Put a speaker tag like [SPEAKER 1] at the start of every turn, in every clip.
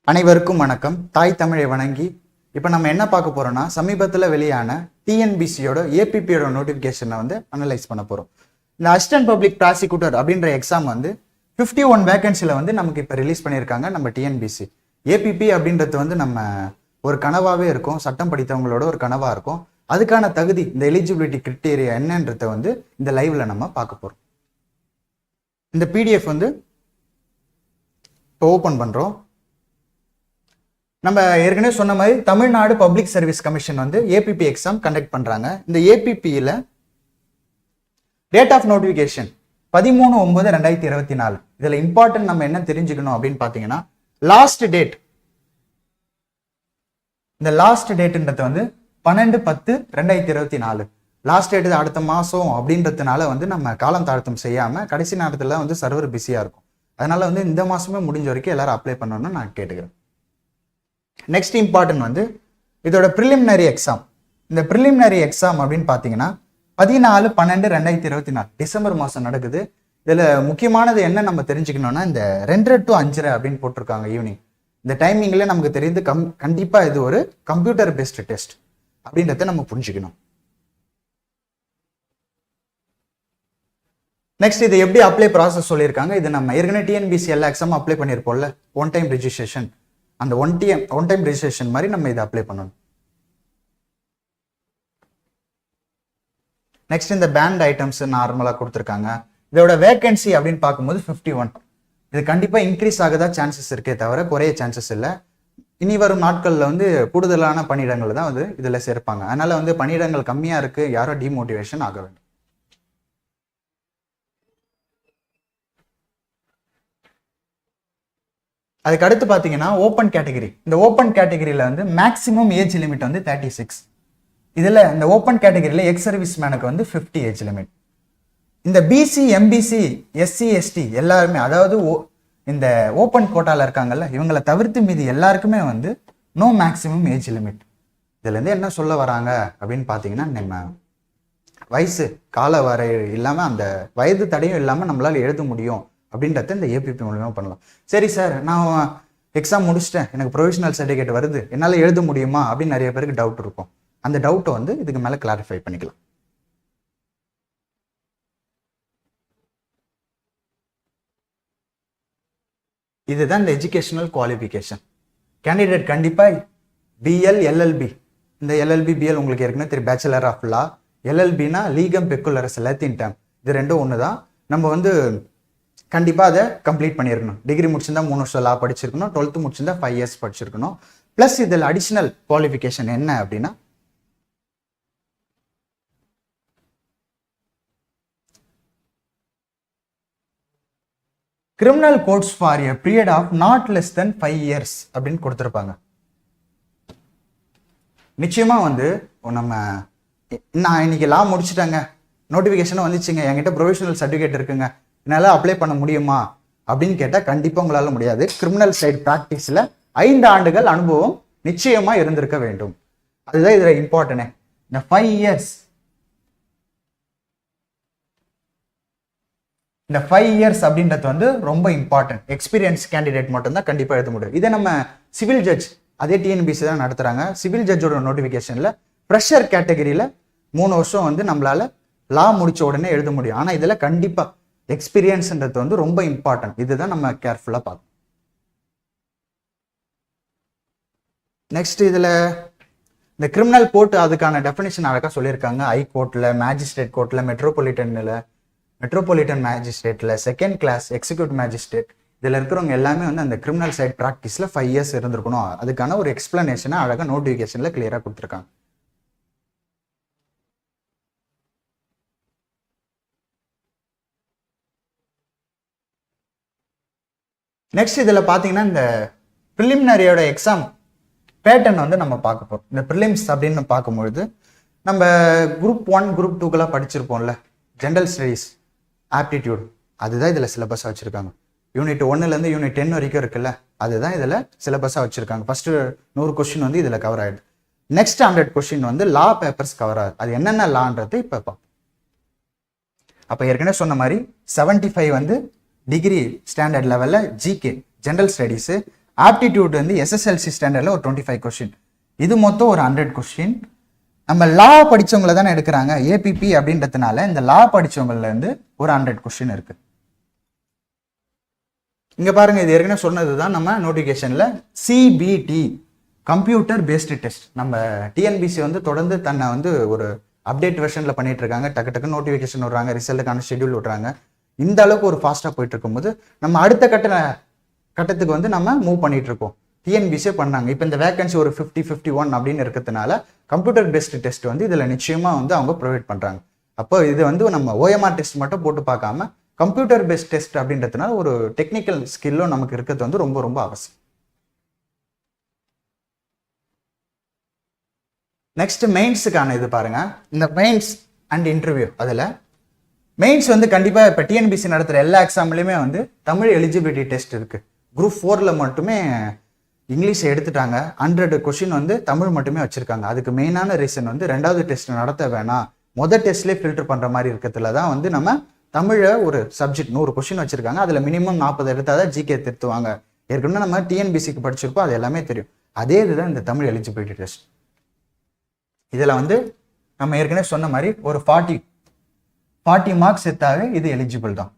[SPEAKER 1] அனைவருக்கும் வணக்கம். தாய் தமிழை வணங்கி இப்போ நம்ம என்ன பார்க்க போறோம்னா, சமீபத்தில் வெளியான டிஎன்பிசியோட ஏபிபியோட நோட்டிஃபிகேஷனை வந்து அனலைஸ் பண்ண போறோம். இந்த அசிஸ்டன்ட் பப்ளிக் ப்ராசிக்யூட்டர் அப்படின்ற எக்ஸாம் வந்து 51 வேகன்சியில் வந்து நமக்கு இப்போ ரிலீஸ் பண்ணியிருக்காங்க நம்ம டிஎன்பிசி. ஏபிபி அப்படின்றது வந்து நம்ம ஒரு கனவாகவே இருக்கும், சட்டம் படித்தவங்களோட ஒரு கனவாக இருக்கும். அதுக்கான தகுதி, இந்த எலிஜிபிலிட்டி கிரிட்டீரியா என்னன்றத வந்து இந்த லைவ்ல நம்ம பார்க்க போறோம். இந்த பிடிஎஃப் வந்து இப்போ ஓப்பன் பண்றோம். நம்ம ஏற்கனவே சொன்ன மாதிரி தமிழ்நாடு பப்ளிக் சர்வீஸ் கமிஷன் வந்து ஏபிபி எக்ஸாம் கண்டக்ட் பண்றாங்க. இந்த ஏபிபியில டேட் ஆஃப் நோட்டிபிகேஷன் 13/9/2024. இதுல இம்பார்ட்டன்ட் நம்ம என்ன தெரிஞ்சுக்கணும் அப்படின்னு பாத்தீங்கன்னா, லாஸ்ட் டேட், இந்த லாஸ்ட் டேட்ன்றது வந்து 12/10/2024. லாஸ்ட் டேட் அடுத்த மாசம் அப்படின்றதுனால வந்து நம்ம காலம் தாழ்த்தம் செய்யாம கடைசி நேரத்துல வந்து சர்வர் பிஸியா இருக்கும். அதனால வந்து இந்த மாசமே முடிஞ்ச வரைக்கும் எல்லாரும் அப்ளை பண்ணணும்னு நான் கேட்டுக்கிறேன். நெக்ஸ்ட் இம்பார்ட்டன்ட் வந்து இதோட ப்ரிலிமினரி எக்ஸாம். இந்த ப்ரிலிமினரி எக்ஸாம் அப்படின்னு பார்த்தீங்கன்னா 14/12/2024 டிசம்பர் மாதம் நடக்குது. இதில் முக்கியமானது என்ன நம்ம தெரிஞ்சுக்கணும்னா, இந்த 2:30 to 5:30 அப்படின்னு போட்டிருக்காங்க ஈவினிங். இந்த டைமிங்கில் நமக்கு தெரிந்து கண்டிப்பாக இது ஒரு கம்ப்யூட்டர் பேஸ்டு டெஸ்ட் அப்படின்றத நம்ம புரிஞ்சுக்கணும். நெக்ஸ்ட் இது எப்படி அப்ளை ப்ராசஸ் சொல்லியிருக்காங்க. இது நம்ம ஏற்கனவே டிஎன்பிசி எல்லா எக்ஸாமும் அப்ளை பண்ணியிருப்போம்ல, ஒன் டைம் ரெஜிஸ்ட்ரேஷன். அந்த ஒன் டைம் ரெஜிஸ்ட்ரேஷன் மாதிரி நம்ம இதை அப்ளை பண்ணணும். நெக்ஸ்ட் இந்த பேண்ட் ஐட்டம்ஸ் நார்மலாக கொடுத்துருக்காங்க. இதோட வேகன்சி அப்படின்னு பார்க்கும்போது 51. இது கண்டிப்பாக இன்க்ரீஸ் ஆகுதா சான்சஸ் இருக்கே தவிர குறைய சான்சஸ் இல்லை. இனி வரும் நாட்களில் வந்து கூடுதலான பணியிடங்கள் தான் வந்து இதில் சேர்ப்பாங்க. அதனால வந்து பணியிடங்கள் கம்மியாக இருக்கு, யாரும் டிமோட்டிவேஷன் ஆக வேண்டும். அதுக்கு அடுத்து பார்த்தீங்கன்னா ஓப்பன் கேட்டகரி. இந்த ஓப்பன் கேட்டகரியில் வந்து மேக்ஸிமம் ஏஜ் லிமிட் வந்து 36. இதில் இந்த ஓப்பன் கேட்டகரியில் எக்ஸ் சர்வீஸ் மேனுக்கு வந்து 50 ஏஜ் லிமிட். இந்த பிசி, எம்பிசி, எஸ்சி, எஸ்டி எல்லாருமே, அதாவது இந்த ஓப்பன் கோட்டாவில் இருக்காங்கல்ல, இவங்களை தவிர்த்து மீதி எல்லாருக்குமே வந்து நோ மேக்ஸிமம் ஏஜ் லிமிட். இதுலேருந்து என்ன சொல்ல வராங்க அப்படின்னு பார்த்தீங்கன்னா, நம்ம வயசு கால வரை இல்லாமல், அந்த வயது தடையும் இல்லாமல் நம்மளால் எழுத முடியும் அப்படின்றத இந்த ஏபிபி மூலமா பண்ணலாம். சரி சார், நான் எக்ஸாம் முடிச்சிட்டேன், எனக்கு ப்ரொவிஷனல் சர்டிஃபிகேட் வருது, என்னால் எழுத முடியுமா அப்படின்னு நிறைய பேருக்கு டவுட் இருக்கும். அந்த டவுட்டை வந்து இதுக்கு மேலே கிளாரிஃபை பண்ணிக்கலாம். இதுதான் இந்த எஜுகேஷனல் குவாலிஃபிகேஷன். கேண்டிடேட் கண்டிப்பாக பிஎல், எல்எல்பி. இந்த எல்எல்பி, பிஎல் உங்களுக்கு ஏற்கனவே தெரியும், பேச்சுலர் ஆஃப் லா. எல்எல்பினா லீகம் பெக்குலரஸ் லத்தீன் டேர்ம். இது ரெண்டும் ஒன்று தான். நம்ம வந்து கண்டிப்பாக அதை கம்ப்ளீட் பண்ணியிருக்கணும். டிகிரி முடிச்சிருந்தா 3 வருஷம் லா படிச்சிருக்கணும், 12th முடிச்சிருந்தா 5 years படிச்சிருக்கணும். ப்ளஸ் இதில் அடிஷ்னல் குவாலிஃபிகேஷன் என்ன அப்படின்னா, criminal courts for a period of not less than 5 years அப்படின்னு கொடுத்துருப்பாங்க. நிச்சயமா வந்து நம்ம நான் இன்னைக்கு லா முடிச்சுட்டாங்க, நோட்டிஃபிகேஷனும் வந்துச்சுங்க, என்கிட்ட ப்ரொவிஷனல் சர்டிஃபிகேட் இருக்குங்க, என்னால் அப்ளை பண்ண முடியுமா அப்படின்னு கேட்டால் கண்டிப்பாக உங்களால் முடியாது. கிரிமினல் சைடு ப்ராக்டிஸில் 5 ஆண்டுகள் அனுபவம் நிச்சயமா இருந்திருக்க வேண்டும். அதுதான் இதில் இம்பார்ட்டனே. இந்த 5 years, இந்த 5 years அப்படின்றது வந்து ரொம்ப இம்பார்ட்டன்ட். எக்ஸ்பீரியன்ஸ் கேண்டிடேட் மட்டும்தான் கண்டிப்பாக எழுத முடியும். இதை நம்ம சிவில் ஜட்ஜ், அதே டிஎன்பிசி தான் நடத்துறாங்க. சிவில் ஜட்ஜோட நோட்டிஃபிகேஷனில் ப்ரெஷர் கேட்டகரியில் 3 வருஷம் வந்து நம்மளால லா முடிச்ச உடனே எழுத முடியும். ஆனால் இதில் கண்டிப்பாக எக்ஸ்பீரியன்ஸ்ன்றது வந்து ரொம்ப இம்பார்ட்டன்ட். இதுதான் நம்ம கேர்ஃபுல்லாக பார்க்கணும். நெக்ஸ்ட் இதில் இந்த கிரிமினல் கோர்ட், அதுக்கான டெஃபினேஷன் அழகாக சொல்லியிருக்காங்க. ஹை கோர்ட்டில், மேஜிஸ்ட்ரேட் கோர்ட்டில், மெட்ரோபாலிட்டன் மேஜிஸ்ட்ரேட்டில், செகண்ட் கிளாஸ் எக்ஸிக்யூட்டிவ் மேஜிஸ்ட்ரேட், இதில் இருக்கிறவங்க எல்லாமே வந்து அந்த கிரிமினல் சைட் ப்ராக்டிஸில் 5 years இருந்திருக்கணும். அதுக்கான ஒரு எக்ஸ்பிளனேஷனை அழகாக நோட்டிஃபிகேஷனில் கிளியராக கொடுத்துருக்காங்க. நெக்ஸ்ட் இதில் பார்த்தீங்கன்னா, இந்த ப்ரிலிமினரியோட எக்ஸாம் பேட்டர்ன் வந்து நம்ம பார்க்க போகிறோம். இந்த ப்ரிலிம்ஸ் அப்படின்னு பார்க்கும்பொழுது நம்ம குரூப் 1, குரூப் 2க்கெல்லாம் படிச்சிருப்போம்ல, ஜென்ரல் ஸ்டடீஸ், ஆப்டிடியூட், அதுதான் இதில் சிலபஸாக வச்சுருக்காங்க. யூனிட் 1லேருந்து யூனிட் 10 வரைக்கும் இருக்குல்ல, அதுதான் இதில் சிலபஸாக வச்சுருக்காங்க. ஃபர்ஸ்ட் 100 கொஸ்டின் வந்து இதில் கவர் ஆகிடுது. நெக்ஸ்ட் 100 கொஸ்டின் வந்து லா பேப்பர்ஸ் கவர் ஆகுது. அது என்னென்ன லான்றது இப்போ பார்ப்போம். அப்போ ஏற்கனவே சொன்ன மாதிரி 75 வந்து டிகிரி ஸ்டாண்டர்ட் லெவலில் ஜிகே, ஜென்ரல் ஸ்டடீஸு, ஆப்டிடியூட் வந்து எஸ்எஸ்எல்சி ஸ்டாண்டர்டில் ஒரு 25 கொஸ்டின். இது மொத்தம் ஒரு 100 கொஸ்டின். நம்ம லா படித்தவங்கள தானே எடுக்கிறாங்க, ஏபிபி அப்படின்றதுனால இந்த லா படித்தவங்கலேருந்து ஒரு 100 கொஸ்டின் இருக்கு. இங்கே பாருங்க, இது ஏற்கனவே சொன்னது தான் நம்ம நோட்டிஃபிகேஷனில் சிபிடி கம்ப்யூட்டர் பேஸ்டு டெஸ்ட். நம்ம டிஎன்பிசி வந்து தொடர்ந்து தன்னை வந்து ஒரு அப்டேட் வெர்ஷனில் பண்ணிட்டு இருக்காங்க. டக்கு டக்கு நோட்டிஃபிகேஷன் விடுறாங்க, ரிசல்ட்டுக்கான ஷெட்யூல் விடுறாங்க. இந்த அளவுக்கு ஒரு ஃபாஸ்ட்டாக போயிட்டு இருக்கும்போது நம்ம அடுத்த கட்டத்துக்கு வந்து நம்ம மூவ் பண்ணிட்டு இருக்கோம். டிஎன்பிசியே பண்ணாங்க. இப்போ இந்த வேகன்சி ஒரு 50-51 அப்படின்னு இருக்கிறதுனால கம்ப்யூட்டர் பேஸ்டு டெஸ்ட் வந்து இதில் நிச்சயமாக வந்து அவங்க ப்ரொவைட் பண்ணுறாங்க. அப்போ இது வந்து நம்ம ஓஎம்ஆர் டெஸ்ட் மட்டும் போட்டு பார்க்காம கம்ப்யூட்டர் பேஸ்ட் டெஸ்ட் அப்படின்றதுனால ஒரு டெக்னிக்கல் ஸ்கில்லும் நமக்கு இருக்கிறது வந்து ரொம்ப ரொம்ப அவசியம். நெக்ஸ்ட் மெயின்ஸுக்கான இது பாருங்க. இந்த மெயின்ஸ் அண்ட் இன்டர்வியூ, அதில் மெயின்ஸ் வந்து கண்டிப்பாக இப்போ டிஎன்பிசி நடத்துகிற எல்லா எக்ஸாம்லையுமே வந்து தமிழ் எலிஜிபிலிட்டி டெஸ்ட் இருக்குது. குரூப் 4ல் மட்டுமே இங்கிலீஷ் எடுத்துட்டாங்க. 100 கொஷின் வந்து தமிழ் மட்டுமே வச்சுருக்காங்க. அதுக்கு மெயினான ரீசன் வந்து 2வது டெஸ்ட் நடத்த வேணாம், மொதல் டெஸ்ட்லேயே ஃபில்டர் பண்ணுற மாதிரி இருக்கிறதுல தான் வந்து நம்ம தமிழை ஒரு சப்ஜெக்ட் 100 கொஷின் வச்சுருக்காங்க. அதில் மினிமம் 40 எடுத்தால் தான் ஜிகே திருத்துவாங்க. ஏற்கனவே நம்ம டிஎன்பிசிக்கு படிச்சிருப்போம், அது எல்லாமே தெரியும். அதே இதுதான் இந்த தமிழ் எலிஜிபிலிட்டி டெஸ்ட். இதில் வந்து நம்ம ஏற்கனவே சொன்ன மாதிரி ஒரு 40 மார்க்ஸ் எடுத்தாவே இது எலிஜிபிள் தான்.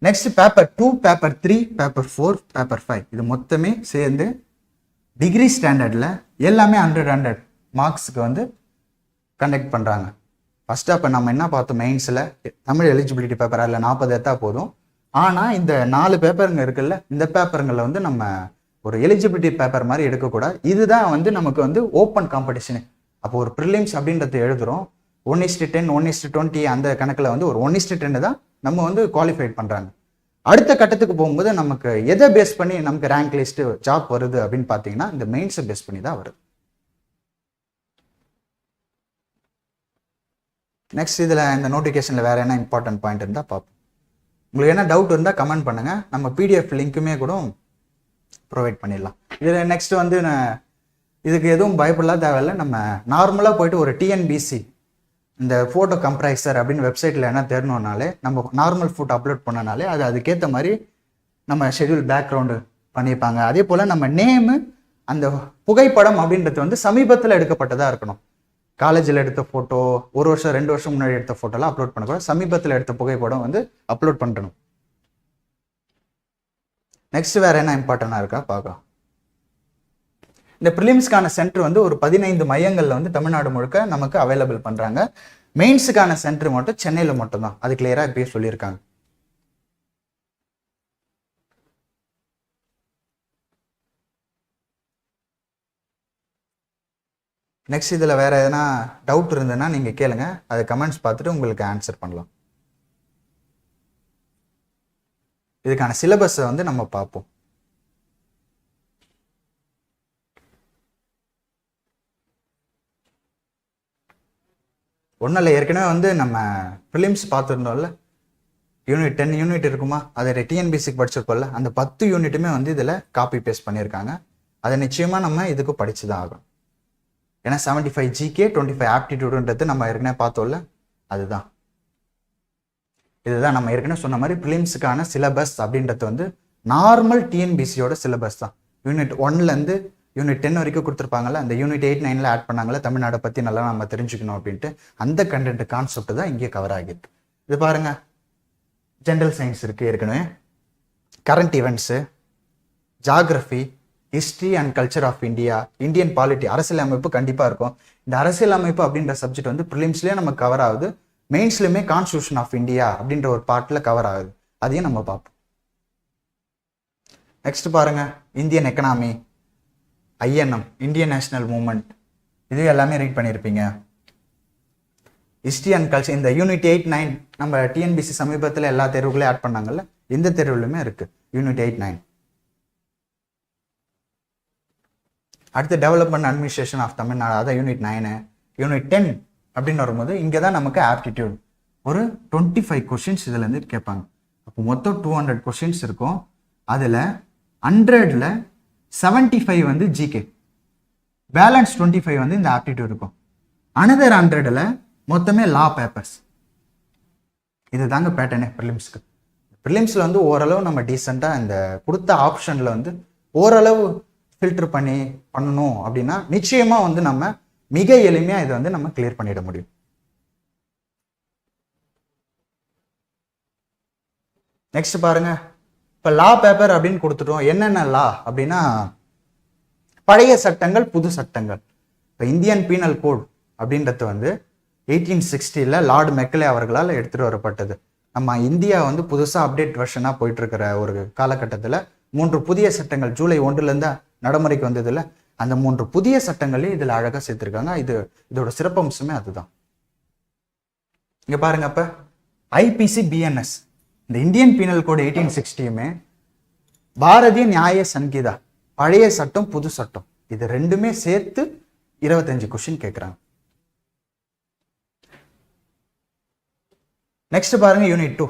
[SPEAKER 1] Next paper 2, paper 3, paper 4, paper 5 இது மொத்தமே சேர்ந்து டிகிரி ஸ்டாண்டர்டில் எல்லாமே 100 மார்க்ஸுக்கு வந்து கண்டக்ட் பண்ணுறாங்க. ஃபஸ்ட்டு அப்போ நம்ம என்ன பார்த்தோம், மெயின்ஸில் தமிழ் எலிஜிபிலிட்டி பேப்பர் அதில் 40 எடுத்தா போதும். ஆனால் இந்த 4 பேப்பருங்க இருக்குல்ல, இந்த பேப்பருங்களில் வந்து நம்ம ஒரு எலிஜிபிலிட்டி பேப்பர் மாதிரி எடுக்கக்கூடாது. இதுதான் வந்து நமக்கு வந்து ஓப்பன் காம்படிஷனு. அப்போ ஒரு ப்ரிலிம்ஸ் அப்படின்றத எழுதுகிறோம், 1:10, 1:20 அந்த கணக்கில் வந்து ஒரு 1:10 தான் நம்ம வந்து குவாலிஃபைட் பண்ணுறாங்க. அடுத்த கட்டத்துக்கு போகும்போது நமக்கு எதை பேஸ் பண்ணி நமக்கு ரேங்க் லிஸ்ட்டு ஜாப் வருது அப்படின்னு பார்த்தீங்கன்னா இந்த மெயின்ஸை பேஸ் பண்ணி தான் வருது. நெக்ஸ்ட் இதில் இந்த நோட்டிஃபிகேஷனில் வேறு என்ன இம்பார்ட்டன்ட் பாயிண்ட் இருந்தால் பார்ப்போம். உங்களுக்கு என்ன டவுட் இருந்தால் கமெண்ட் பண்ணுங்கள், நம்ம பிடிஎஃப் லிங்க்குமே கூட ப்ரொவைட் பண்ணிடலாம். இதில் நெக்ஸ்ட் வந்து இதுக்கு எதுவும் பயப்படலாம் தேவையில்லை. நம்ம நார்மலாக போயிட்டு ஒரு டிஎன்பிசி இந்த ஃபோட்டோ கம்ப்ரைசர் அப்படின்னு வெப்சைட்டில் என்ன தேடணுன்னாலே நம்ம நார்மல் ஃபோட்டோ அப்லோட் பண்ணனாலே அது அதுக்கேற்ற மாதிரி நம்ம ஷெட்யூல் பேக்ரவுண்டு பண்ணியிருப்பாங்க. அதே போல் நம்ம நேமு அந்த புகைப்படம் அப்படின்றது வந்து சமீபத்தில் எடுக்கப்பட்டதாக இருக்கணும். காலேஜில் எடுத்த ஃபோட்டோ, 1 வருஷம் 2 வருஷம் முன்னாடி எடுத்த ஃபோட்டோலாம் அப்லோட் பண்ணக்கூடாது. சமீபத்தில் எடுத்த புகைப்படம் வந்து அப்லோட் பண்ணணும். நெக்ஸ்ட் வேறு என்ன இம்பார்ட்டண்டாக இருக்கா பார்க்கலாம். இந்த ப்ரிலிம்ஸ்க்கான சென்டர் வந்து ஒரு 15 மையங்களில் வந்து தமிழ்நாடு முழுக்க நமக்கு அவைலபிள் பண்ணுறாங்க. மெயின்ஸுக்கான சென்டர் மட்டும் சென்னையில் மட்டும்தான், அது கிளியராக இப்பயே சொல்லியிருக்காங்க. நெக்ஸ்ட் இதில் வேறு எதனா டவுட் இருந்ததுன்னா நீங்கள் கேளுங்க, அதை கமெண்ட்ஸ் பார்த்துட்டு உங்களுக்கு ஆன்சர் பண்ணலாம். இதுக்கான சிலபஸை வந்து நம்ம பார்ப்போம். ஒன்றும் இல்லை, ஏற்கனவே வந்து நம்ம ப்ரிலிம்ஸ் பார்த்துருந்தோம்ல, யூனிட் 10 யூனிட் இருக்குமா, அதை டிஎன்பிசிக்கு படிச்சிருக்கோம்ல, அந்த 10 யூனிட்டுமே வந்து இதில் காப்பி பேஸ்ட் பண்ணியிருக்காங்க. அதை நிச்சயமாக நம்ம இதுக்கு படித்து தான் ஆகும். ஏன்னா 75 ஜிகே 25 ஆப்டிடியூடுன்றது நம்ம ஏற்கனவே பார்த்தோம்ல, அதுதான் இதுதான் நம்ம ஏற்கனவே சொன்ன மாதிரி ப்ரிலிம்ஸுக்கான சிலபஸ் அப்படின்றது வந்து நார்மல் டிஎன்பிசியோட சிலபஸ் தான். யூனிட் 1லேருந்து யூனிட் 10 வரைக்கும் கொடுத்துருப்பாங்கல்ல, அந்த யூனிட் 8, 9ல் ஆட் பண்ணாங்களே தமிழ்நாடை பற்றி நல்லா நம்ம தெரிஞ்சுக்கணும் அப்படின்ட்டு, அந்த கண்டென்ட் கான்செப்ட் தான் இங்கே கவர் ஆகிட்டு. இது பாருங்க, ஜென்ரல் சயின்ஸ் இருக்குது ஏற்கனவே, current events, geography, history and culture of India, Indian polity, அரசியல் அமைப்பு கண்டிப்பாக இருக்கும். இந்த அரசியல் அமைப்பு அப்படின்ற சப்ஜெக்ட் வந்து ப்ரிலிம்ஸ்லேயே நமக்கு கவர் ஆகுது, மெயின்ஸ்லையுமே கான்ஸ்டியூஷன் ஆஃப் இந்தியா அப்படின்ற ஒரு பார்ட்டில் கவர் ஆகுது. அதையும் நம்ம பார்ப்போம். நெக்ஸ்ட் பாருங்க, Indian economy, INM, Indian national movement, இது எல்லாமே ரீட் பண்ணியிருப்பீங்க. ஹிஸ்ட்ரி அண்ட் கல்ச்சர் இந்த யூனிட் 8, 9 நம்ம டிஎன்பிசி சமீபத்தில் எல்லா தேர்வுகளையும் ஆட் பண்ணாங்கல்ல, இந்த தேர்வுலையுமே இருக்கு யூனிட் 8, 9. அடுத்து டெவலப்மெண்ட் அட்மினிஸ்ட்ரேஷன் ஆஃப் தமிழ்நாடு, அதான் யூனிட் 9. யூனிட் 10 அப்படின்னு வரும்போது இங்கே தான் நமக்கு ஆப்டிடியூட் ஒரு 25 கொஸ்டின்ஸ் இதுலேருந்து கேட்பாங்க. அப்போ மொத்தம் 200 கொஸ்டின்ஸ் இருக்கும். அதில் 100ல் 75 வந்து ஜிகே, பேலன்ஸ் 25 வந்து இந்த ஆப்டிடியூட் இருக்கும். அனதர் 100ல் மொத்தமே லா பேப்பர்ஸ். இது தாங்க பேட்டர்னே ப்ரிலிம்ஸ்க்கு. ப்ரிலிம்ஸில் வந்து ஓரளவு நம்ம டீசெண்டாக இந்த கொடுத்த ஆப்ஷனில் வந்து ஓரளவு ஃபில்டர் பண்ணி பண்ணணும் அப்படின்னா நிச்சயமா வந்து நம்ம மிக எளிமையா இதை வந்து நம்ம கிளியர் பண்ணிட முடியும். நெக்ஸ்ட் பாருங்க, இப்ப லா பேப்பர் அப்படின்னு கொடுத்துட்டோம். என்னென்ன லா அப்படின்னா பழைய சட்டங்கள், புது சட்டங்கள். இப்போ இந்தியன் பீனல் கோட் அப்படின்றது வந்து 1860 லார்டு மெக்கலே அவர்களால் எடுத்துட்டு வரப்பட்டது. நம்ம இந்தியா வந்து புதுசாக அப்டேட் வெர்ஷனாக போயிட்டு இருக்கிற ஒரு காலகட்டத்தில் 3 புதிய சட்டங்கள் ஜூலை 1 நடைமுறைக்கு வந்ததுல அந்த 3 புதிய சட்டங்களையும் இதில் அழகாக சேர்த்துருக்காங்க. இதோட சிறப்பம்சமே அதுதான். இங்க பாருங்க, அப்ப ஐபிசி பிஎன்எஸ், இந்த இந்தியன் பீனல் கோட் 1860 பாரதிய நியாய சங்கீதா, பழைய சட்டம் புது சட்டம், இது ரெண்டுமே சேர்த்து 25 கொஸ்டின் கேட்குறாங்க. நெக்ஸ்ட் பாருங்க யூனிட் 2.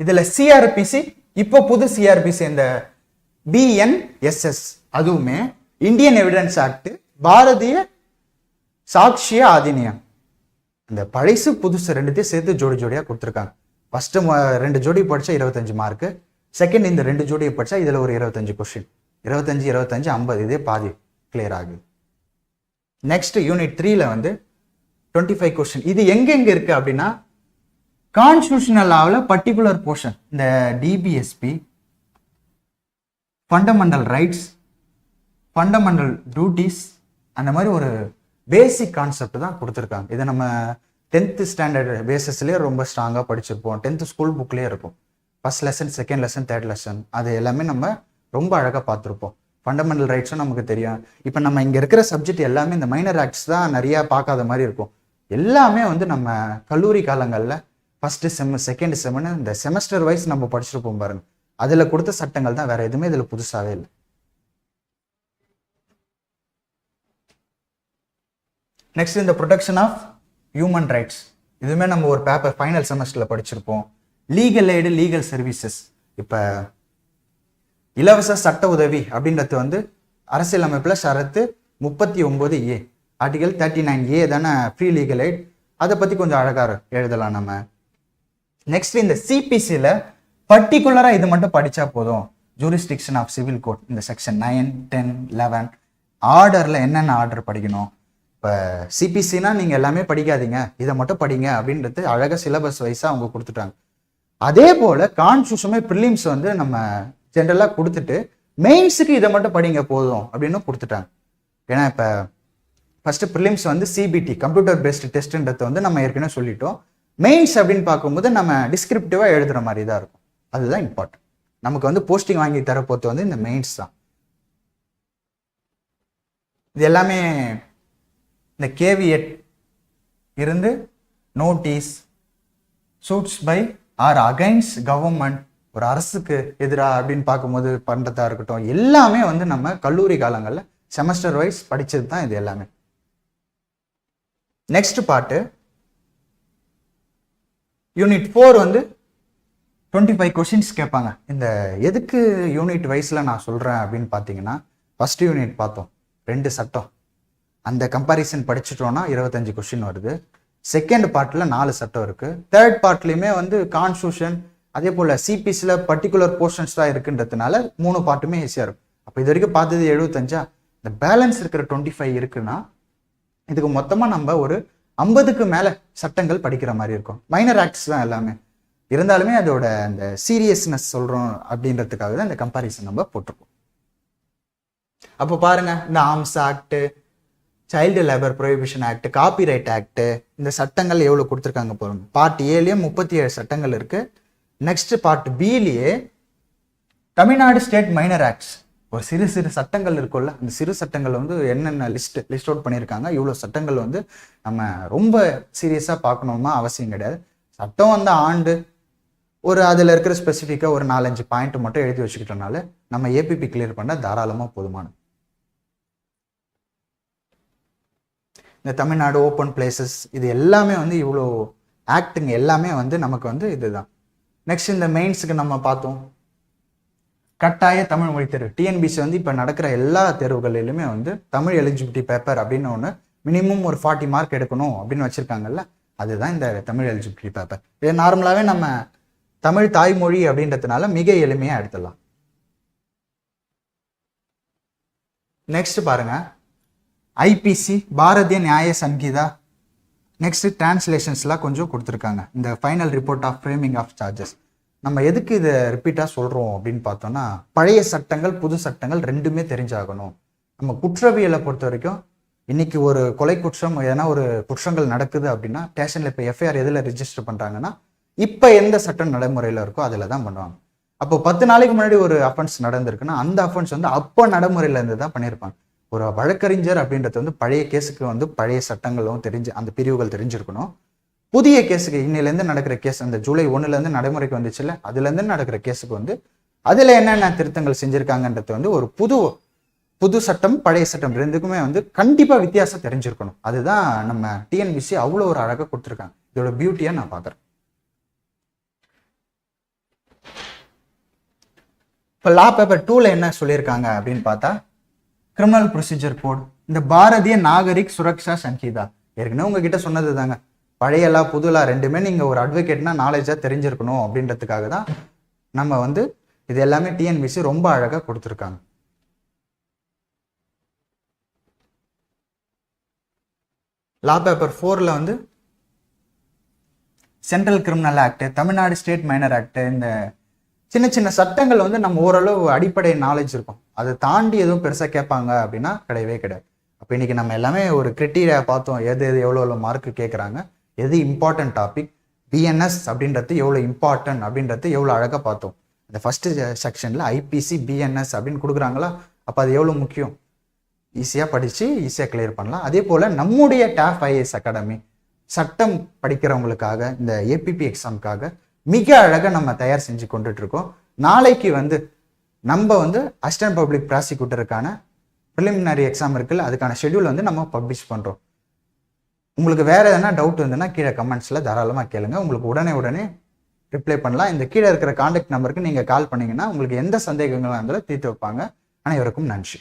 [SPEAKER 1] இதுல சிஆர்பிசி, இப்போ புது சிஆர்பிசி இந்த பிஎன்எஸ்எஸ், அதுவுமே இந்தியன் எவிடன்ஸ் ஆக்ட், பாரதிய சாட்சிய ஆதினியம், இந்த பழைசு புதுசு ரெண்டுத்தையும் சேர்த்து ஜோடி ஜோடியா கொடுத்துருக்காங்க. ஃபர்ஸ்ட் 2 ஜோடி படிச்சா 25 மார்க்கு, செகண்ட் இந்த 2 ஜோடியை படிச்சா இதுல ஒரு 25 கொஸ்டின், 25 25 50, இதே பாதி கிளியர் ஆகுது. நெக்ஸ்ட் யூனிட் 3ல வந்து 25 கொஸ்டின். இது எங்க இருக்கு அப்படின்னா கான்ஸ்டிடியூஷனல் லாவில் பர்டிகுலர் போர்ஷன், இந்த DPSP, fundamental rights, fundamental duties, அந்த மாதிரி ஒரு பேசிக் கான்செப்ட் தான் கொடுத்துருக்காங்க. இதை நம்ம 10th ஸ்டாண்டர்ட் பேசிஸ்லேயே ரொம்ப ஸ்ட்ராங்காக படிச்சிருப்போம். 10th ஸ்கூல் புக்லேயே இருக்கும். First lesson, second lesson, third lesson, அது எல்லாமே நம்ம ரொம்ப அழகாக பார்த்துருப்போம். ஃபண்டமெண்டல் ரைட்ஸும் நமக்கு தெரியும். இப்போ நம்ம இங்கே இருக்கிற சப்ஜெக்ட் எல்லாமே இந்த மைனர் ஆக்ட்ஸ் தான் நிறையா பார்க்காத மாதிரி இருக்கும். எல்லாமே வந்து நம்ம கல்லூரி காலங்களில் ஃபர்ஸ்ட் செம், செகண்ட் செம்னு இந்த செமஸ்டர் வைஸ் நம்ம படிச்சிருப்போம் பாருங்க. அதில் கொடுத்த சட்டங்கள் தான், வேற எதுவுமே இதில் புதுசாகவே இல்லை. நெக்ஸ்ட் இந்த ப்ரொடெக்ஷன் ஆஃப் ஹியூமன் ரைட்ஸ், இதுவுமே நம்ம ஒரு பேப்பர் ஃபைனல் செமஸ்டர்ல படிச்சிருப்போம். லீகல் எய்டு, லீகல் சர்வீசஸ், இப்போ இலவச சட்ட உதவி அப்படின்றது வந்து அரசியலமைப்புல ஷரத்து 39A, ஆர்டிகல் 39A தானே ஃப்ரீ லீகல் எய்ட். அதை பத்தி கொஞ்சம் அழகா எழுதலாம் நம்ம. நெக்ஸ்ட் இந்த சிபிசியில் பர்டிகுலரா இது மட்டும் படிச்சா போதும். ஜூரிஸ்டிக்ஷன் ஆஃப் சிவில் கோட், இந்த செக்ஷன் 9, 10, 11 ஆர்டர்ல என்னென்ன ஆர்டர் படிக்கணும். இப்போ சிபிசினா நீங்க எல்லாமே படிக்காதீங்க, இதை மட்டும் படிங்க அப்படின்றது அழகா சிலபஸ் வைஸா அவங்க கொடுத்துட்டாங்க. அதே போல கான்ஸ்டியூஷன் ப்ரிலிம்ஸ் வந்து நம்ம ஜென்ரலா கொடுத்துட்டு மெயின்ஸுக்கு இதை மட்டும் படிங்க போதும் அப்படின்னு கொடுத்துட்டாங்க. ஏன்னா இப்போ ஃபர்ஸ்ட் ப்ரிலிம்ஸ் வந்து சிபிடி, கம்ப்யூட்டர் பேஸ்டு டெஸ்ட்ன்றது வந்து நம்ம ஏற்கனவே சொல்லிட்டோம். மெயின்ஸ் அப்படின்னு பார்க்கும்போது நம்ம டிஸ்கிரிப்டிவா எழுதுற மாதிரி தான் இருக்கும். அதுதான் இம்பார்ட்டன்ட். நமக்கு வந்து போஸ்டிங் வாங்கி தர பொறுத்து வந்து இந்த மெயின்ஸ் தான். இது எல்லாமே இந்த கேவியட் இருந்து notice, suits by or against government, ஒரு அரசுக்கு எதிராக அப்படின்னு பார்க்கும்போது பண்றதா இருக்கட்டும், எல்லாமே வந்து நம்ம கல்லூரி காலங்களில் செமஸ்டர் வைஸ் படிச்சது தான் இது எல்லாமே. நெக்ஸ்ட் பார்ட்டு யூனிட் 4 வந்து 25 கொஸ்டின்ஸ் கேட்பாங்க. இந்த எதுக்கு யூனிட் வைஸ்ல நான் சொல்றேன் அப்படின்னு பார்த்தீங்கன்னா, ஃபர்ஸ்ட் யூனிட் பார்த்தோம் 2 சட்டம், அந்த கம்பாரிசன் படிச்சுட்டோம்னா 25 கொஸ்டின் வருது. செகண்ட் பார்ட்ல 4 சட்டம் இருக்கு. தேர்ட் பார்ட்லயுமே வந்து கான்ஸ்டியூஷன், அதே போல சிபிசில பர்டிகுலர் போர்ஷன்ஸ் தான் இருக்குன்றதுனால 3 பார்ட்டுமே ஈஸியா இருக்கும். அப்போ இது வரைக்கும் பார்த்தது 75, இந்த பேலன்ஸ் இருக்கிற 25 இருக்குன்னா இதுக்கு மொத்தமா நம்ம ஒரு 50க்கு மேல சட்டங்கள் படிக்கிற மாதிரி இருக்கும். மைனர் ஆக்ட்ஸ் தான் எல்லாமே இருந்தாலுமே அதோட அந்த சீரியஸ்னஸ் சொல்றோம் அப்படின்றதுக்காக தான் இந்த கம்பாரிசன் நம்ம போட்டிருக்கோம். அப்போ பாருங்க, இந்த arms act, child labour prohibition act, copyright act, இந்த சட்டங்கள் எவ்வளவு கொடுத்துருக்காங்க போறோம். பார்ட் ஏலயே 37 சட்டங்கள் இருக்கு. நெக்ஸ்ட் பார்ட் பிலேயே தமிழ்நாடு ஸ்டேட் மைனர் ஆக்ட்ஸ், ஒரு சிறு சிறு சட்டங்கள் இருக்கும்ல, அந்த சிறு சட்டங்கள் வந்து என்னென்ன லிஸ்ட் அவுட் பண்ணியிருக்காங்க. இவ்வளோ சட்டங்கள் வந்து நம்ம ரொம்ப சீரியஸாக பார்க்கணுமா அவசியம் கிடையாது. சட்டம் வந்து ஆண்டு ஒரு அதில் இருக்கிற ஸ்பெசிஃபிக்காக ஒரு 4-5 பாயிண்ட் மட்டும் எழுதி வச்சுக்கிட்டோம்னால நம்ம ஏபிபி கிளியர் பண்ண தாராளமாக போதுமானது. இந்த தமிழ்நாடு ஓப்பன் பிளேசஸ், இது எல்லாமே வந்து இவ்வளோ ஆக்டுங்க எல்லாமே வந்து நமக்கு வந்து இதுதான். நெக்ஸ்ட் இந்த மெயின்ஸுக்கு நம்ம பார்த்தோம், கட்டாய தமிழ் மொழி தேர்வு. டிஎன்பிசி வந்து இப்போ நடக்கிற எல்லா தேர்வுகளிலுமே வந்து தமிழ் எலிஜிபிலிட்டி பேப்பர் அப்படின்னு ஒன்று மினிமம் ஒரு 40 மார்க் எடுக்கணும் அப்படின்னு வச்சிருக்காங்கல்ல, அதுதான் இந்த தமிழ் எலிஜிபிலிட்டி பேப்பர். இது நார்மலாகவே நம்ம தமிழ் தாய்மொழி அப்படின்றதுனால மிக எளிமையாக எடுத்துடலாம். நெக்ஸ்ட் பாருங்க, ஐபிசி பாரதிய நியாய சங்கீதா. நெக்ஸ்ட் டிரான்ஸ்லேஷன்ஸ்லாம் கொஞ்சம் கொடுத்துருக்காங்க. இந்த final report of framing of charges. நம்ம எதுக்கு இதை ரிப்பீட்டாக சொல்கிறோம் அப்படின்னு பார்த்தோம்னா, பழைய சட்டங்கள் புது சட்டங்கள் ரெண்டுமே தெரிஞ்சாகணும். நம்ம குற்றவியலை பொறுத்த வரைக்கும் இன்னைக்கு ஒரு கொலை குற்றம் ஏன்னா ஒரு குற்றங்கள் நடக்குது அப்படின்னா ஸ்டேஷனில் இப்போ எஃப்ஐஆர் எதில் ரிஜிஸ்டர் பண்ணுறாங்கன்னா இப்போ எந்த சட்டம் நடைமுறையில் இருக்கோ அதில் தான் பண்ணுவாங்க. அப்போ 10 நாளைக்கு முன்னாடி ஒரு அஃபென்ஸ் நடந்திருக்குன்னா அந்த அஃபென்ஸ் வந்து அப்போ நடைமுறையில் இருந்து தான் பண்ணியிருப்பாங்க. ஒரு வழக்கறிஞர் அப்படின்றது வந்து பழைய கேஸுக்கு வந்து பழைய சட்டங்களும் அந்த பிரிவுகள் தெரிஞ்சிருக்கணும். புதிய கேஸுக்கு இன்னிலேருந்து நடக்கிற கேஸ் அந்த ஜூலை 1 நடைமுறைக்கு வந்துச்சுல்ல, அதுலேருந்து நடக்கிற கேஸுக்கு வந்து அதில் என்னென்ன திருத்தங்கள் செஞ்சுருக்காங்கன்றது வந்து ஒரு புது சட்டம் பழைய சட்டம் ரெண்டுக்குமே வந்து கண்டிப்பாக வித்தியாசம் தெரிஞ்சிருக்கணும். அதுதான் நம்ம டிஎன்பிசி அவ்வளோ ஒரு அழகாக கொடுத்துருக்காங்க. இதோட பியூட்டியாக நான் பார்க்குறேன். இப்போ லா பேப்பர் 2ல என்ன சொல்லியிருக்காங்க அப்படின்னு பார்த்தா, கிரிமினல் ப்ரொசீஜர் கோட், இந்த பாரதிய நாகரிக் சுரக்ஷா சங்கீதா. ஏற்கனவே உங்ககிட்ட சொன்னது தாங்க, பழைய லா புது லா ரெண்டுமே நீங்கள் ஒரு அட்வொகேட்னா நாலேஜாக தெரிஞ்சிருக்கணும் அப்படின்றதுக்காக தான் நம்ம வந்து இது எல்லாமே டிஎன்பிசி ரொம்ப அழகாக கொடுத்துருக்காங்க. லா பேப்பர் 4ல வந்து central criminal act, Tamil Nadu state minor act, இந்த சின்ன சின்ன சட்டங்கள் வந்து நம்ம ஓரளவு அடிப்படை நாலேஜ் இருக்கும். அதை தாண்டி எதுவும் பெருசாக கேட்பாங்க அப்படின்னா கிடையவே கிடையாது. அப்போ இன்னைக்கு நம்ம எல்லாமே ஒரு கிரிட்டீரியா பார்த்தோம், எது எவ்வளோ மார்க் கேட்குறாங்க, எது இம்பார்ட்டன்ட் டாபிக், பிஎன்எஸ் அப்படின்றது எவ்வளோ இம்பார்ட்டன்ட் அப்படின்றது எவ்வளோ அழகாக பார்த்தோம். இந்த ஃபர்ஸ்ட் செக்ஷனில் ஐபிசி பிஎன்எஸ் அப்படின்னு கொடுக்குறாங்களா, அப்போ அது எவ்வளோ முக்கியம். ஈஸியாக படித்து ஈஸியாக கிளியர் பண்ணலாம். அதே போல் நம்முடைய டாப் ஐஏஎஸ் அகாடமி சட்டம் படிக்கிறவங்களுக்காக இந்த ஏபிபி எக்ஸாமுக்காக மிக அழகாக நம்ம தயார் செஞ்சு கொண்டுட்டு இருக்கோம். நாளைக்கு வந்து நம்ம வந்து அசிஸ்டன்ட் பப்ளிக் ப்ராசிக்யூட்டருக்கான ப்ரிலிமினரி எக்ஸாம் இருக்குல்ல, அதுக்கான ஷெட்யூல் வந்து நம்ம பப்ளிஷ் பண்ணுறோம். உங்களுக்கு வேறு எதனா டவுட் இருந்ததுன்னா கீழே கமெண்ட்ஸில் தாராளமாக கேளுங்க. உங்களுக்கு உடனே ரிப்ளை பண்ணலாம். இந்த கீழே இருக்கிற கான்டாக்ட் நம்பருக்கு நீங்கள் கால் பண்ணிங்கன்னா உங்களுக்கு எந்த சந்தேகங்களாக இருந்தாலும் தீர்த்து வைப்பாங்க. அனைவருக்கும் நன்றி.